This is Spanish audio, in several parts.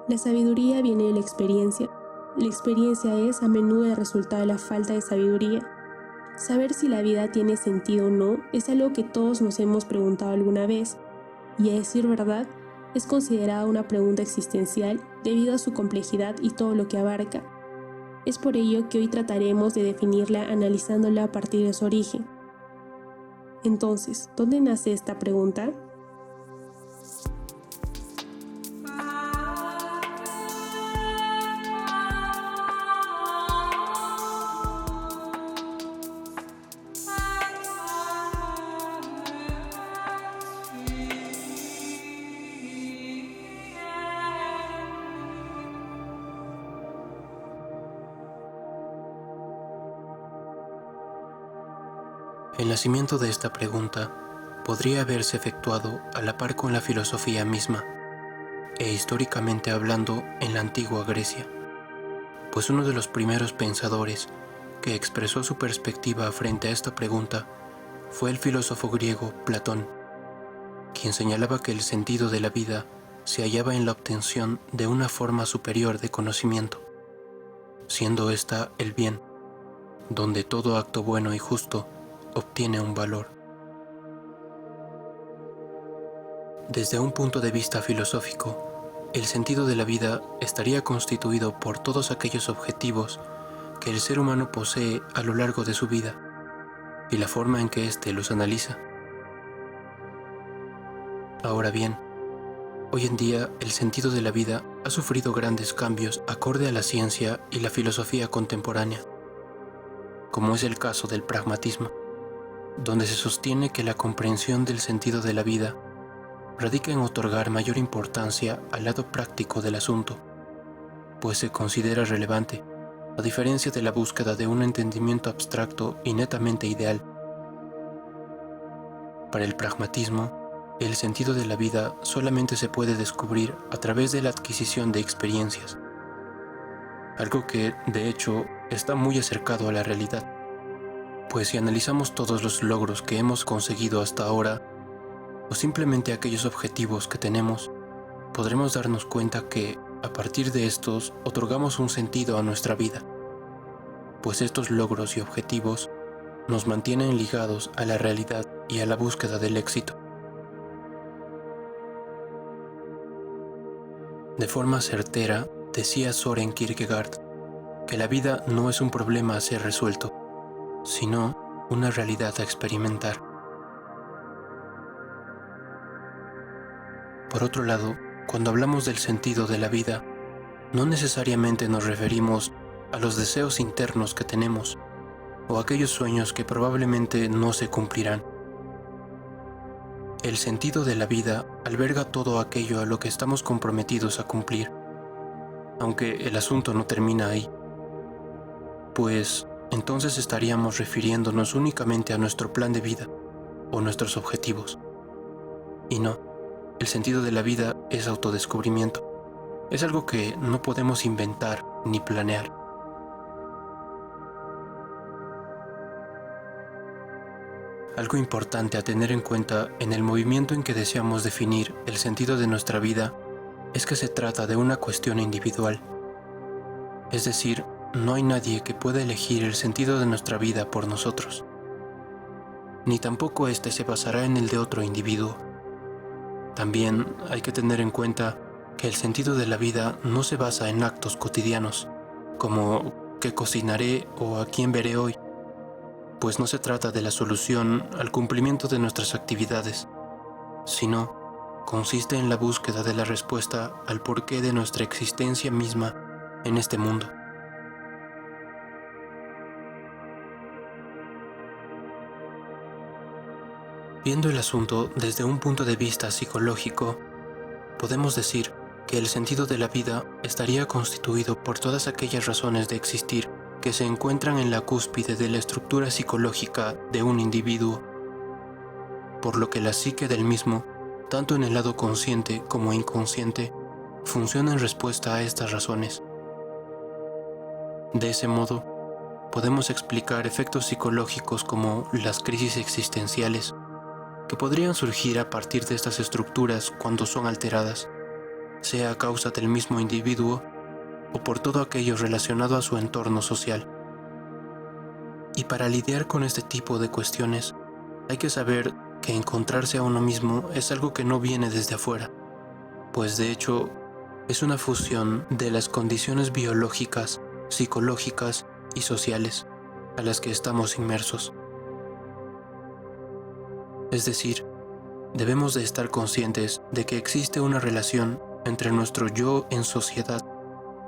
La sabiduría viene de la experiencia. La experiencia es a menudo el resultado de la falta de sabiduría. Saber si la vida tiene sentido o no es algo que todos nos hemos preguntado alguna vez, y a decir verdad, es considerada una pregunta existencial debido a su complejidad y todo lo que abarca. Es por ello que hoy trataremos de definirla analizándola a partir de su origen. Entonces, ¿dónde nace esta pregunta? El nacimiento de esta pregunta podría haberse efectuado a la par con la filosofía misma, e históricamente hablando en la antigua Grecia, pues uno de los primeros pensadores que expresó su perspectiva frente a esta pregunta fue el filósofo griego Platón, quien señalaba que el sentido de la vida se hallaba en la obtención de una forma superior de conocimiento, siendo ésta el bien, donde todo acto bueno y justo obtiene un valor. Desde un punto de vista filosófico, el sentido de la vida estaría constituido por todos aquellos objetivos que el ser humano posee a lo largo de su vida y la forma en que éste los analiza. Ahora bien, hoy en día el sentido de la vida ha sufrido grandes cambios acorde a la ciencia y la filosofía contemporánea, como es el caso del pragmatismo, donde se sostiene que la comprensión del sentido de la vida radica en otorgar mayor importancia al lado práctico del asunto, pues se considera relevante, a diferencia de la búsqueda de un entendimiento abstracto y netamente ideal. Para el pragmatismo, el sentido de la vida solamente se puede descubrir a través de la adquisición de experiencias, algo que, de hecho, está muy acercado a la realidad. Pues si analizamos todos los logros que hemos conseguido hasta ahora, o simplemente aquellos objetivos que tenemos, podremos darnos cuenta que, a partir de estos, otorgamos un sentido a nuestra vida, pues estos logros y objetivos nos mantienen ligados a la realidad y a la búsqueda del éxito. De forma certera, decía Søren Kierkegaard que la vida no es un problema a ser resuelto, sino una realidad a experimentar. Por otro lado, cuando hablamos del sentido de la vida, no necesariamente nos referimos a los deseos internos que tenemos o aquellos sueños que probablemente no se cumplirán. El sentido de la vida alberga todo aquello a lo que estamos comprometidos a cumplir, aunque el asunto no termina ahí, pues entonces estaríamos refiriéndonos únicamente a nuestro plan de vida o nuestros objetivos. Y no, el sentido de la vida es autodescubrimiento. Es algo que no podemos inventar ni planear. Algo importante a tener en cuenta en el movimiento en que deseamos definir el sentido de nuestra vida es que se trata de una cuestión individual. Es decir, no hay nadie que pueda elegir el sentido de nuestra vida por nosotros, ni tampoco éste se basará en el de otro individuo. También hay que tener en cuenta que el sentido de la vida no se basa en actos cotidianos, como qué cocinaré o a quién veré hoy, pues no se trata de la solución al cumplimiento de nuestras actividades, sino consiste en la búsqueda de la respuesta al porqué de nuestra existencia misma en este mundo. Viendo el asunto desde un punto de vista psicológico, podemos decir que el sentido de la vida estaría constituido por todas aquellas razones de existir que se encuentran en la cúspide de la estructura psicológica de un individuo, por lo que la psique del mismo, tanto en el lado consciente como inconsciente, funciona en respuesta a estas razones. De ese modo, podemos explicar efectos psicológicos como las crisis existenciales, que podrían surgir a partir de estas estructuras cuando son alteradas, sea a causa del mismo individuo o por todo aquello relacionado a su entorno social. Y para lidiar con este tipo de cuestiones, hay que saber que encontrarse a uno mismo es algo que no viene desde afuera, pues de hecho es una fusión de las condiciones biológicas, psicológicas y sociales a las que estamos inmersos. Es decir, debemos de estar conscientes de que existe una relación entre nuestro yo en sociedad,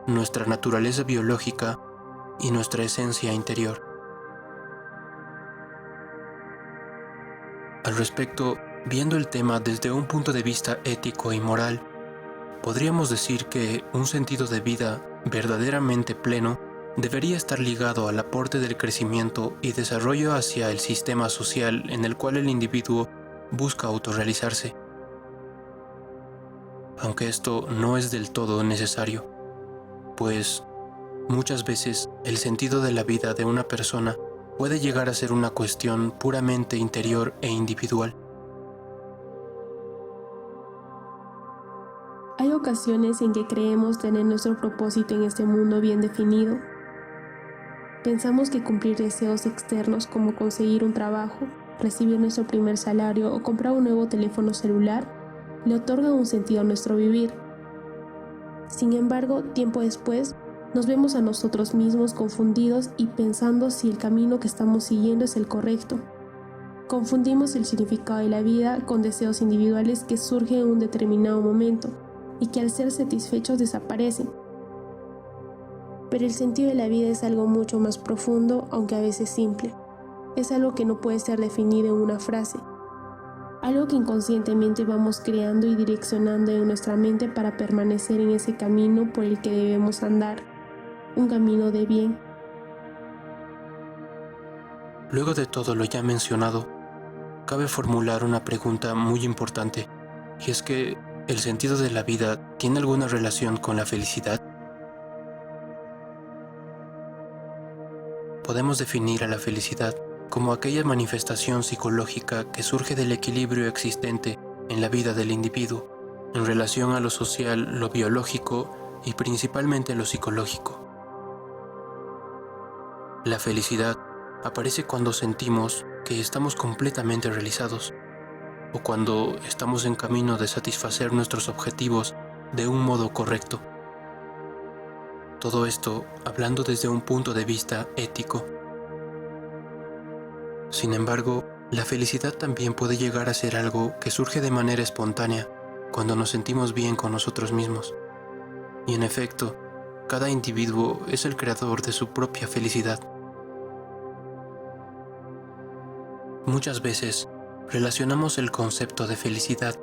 nuestra naturaleza biológica y nuestra esencia interior. Al respecto, viendo el tema desde un punto de vista ético y moral, podríamos decir que un sentido de vida verdaderamente pleno debería estar ligado al aporte del crecimiento y desarrollo hacia el sistema social en el cual el individuo busca autorrealizarse. Aunque esto no es del todo necesario, pues muchas veces el sentido de la vida de una persona puede llegar a ser una cuestión puramente interior e individual. Hay ocasiones en que creemos tener nuestro propósito en este mundo bien definido. Pensamos que cumplir deseos externos como conseguir un trabajo, recibir nuestro primer salario o comprar un nuevo teléfono celular le otorgan un sentido a nuestro vivir. Sin embargo, tiempo después, nos vemos a nosotros mismos confundidos y pensando si el camino que estamos siguiendo es el correcto. Confundimos el significado de la vida con deseos individuales que surgen en un determinado momento y que al ser satisfechos desaparecen. Pero el sentido de la vida es algo mucho más profundo, aunque a veces simple. Es algo que no puede ser definido en una frase. Algo que inconscientemente vamos creando y direccionando en nuestra mente para permanecer en ese camino por el que debemos andar. Un camino de bien. Luego de todo lo ya mencionado, cabe formular una pregunta muy importante, y es que ¿el sentido de la vida tiene alguna relación con la felicidad? Podemos definir a la felicidad como aquella manifestación psicológica que surge del equilibrio existente en la vida del individuo, en relación a lo social, lo biológico y principalmente lo psicológico. La felicidad aparece cuando sentimos que estamos completamente realizados, o cuando estamos en camino de satisfacer nuestros objetivos de un modo correcto. Todo esto hablando desde un punto de vista ético. Sin embargo, la felicidad también puede llegar a ser algo que surge de manera espontánea cuando nos sentimos bien con nosotros mismos. Y en efecto, cada individuo es el creador de su propia felicidad. Muchas veces relacionamos el concepto de felicidad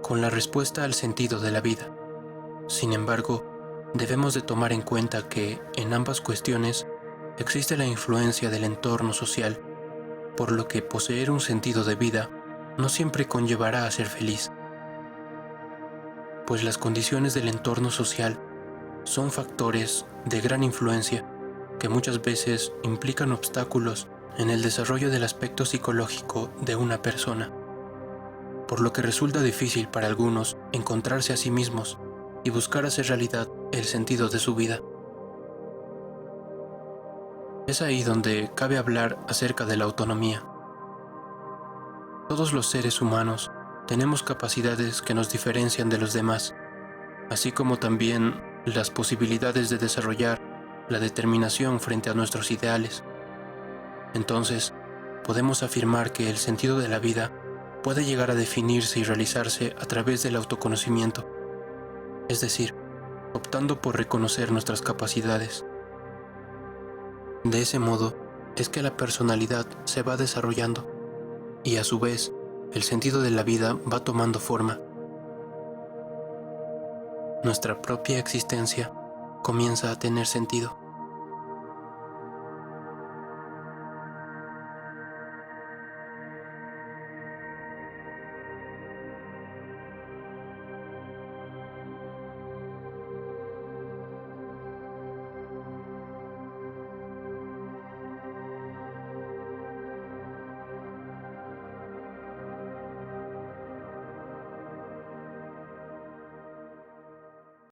con la respuesta al sentido de la vida. Sin embargo, debemos de tomar en cuenta que en ambas cuestiones existe la influencia del entorno social, por lo que poseer un sentido de vida no siempre conllevará a ser feliz, pues las condiciones del entorno social son factores de gran influencia que muchas veces implican obstáculos en el desarrollo del aspecto psicológico de una persona, por lo que resulta difícil para algunos encontrarse a sí mismos y buscar hacer realidad el sentido de su vida. Es ahí donde cabe hablar acerca de la autonomía. Todos los seres humanos tenemos capacidades que nos diferencian de los demás, así como también las posibilidades de desarrollar la determinación frente a nuestros ideales. Entonces, podemos afirmar que el sentido de la vida puede llegar a definirse y realizarse a través del autoconocimiento, es decir, optando por reconocer nuestras capacidades. De ese modo, es que la personalidad se va desarrollando y a su vez, el sentido de la vida va tomando forma. Nuestra propia existencia comienza a tener sentido.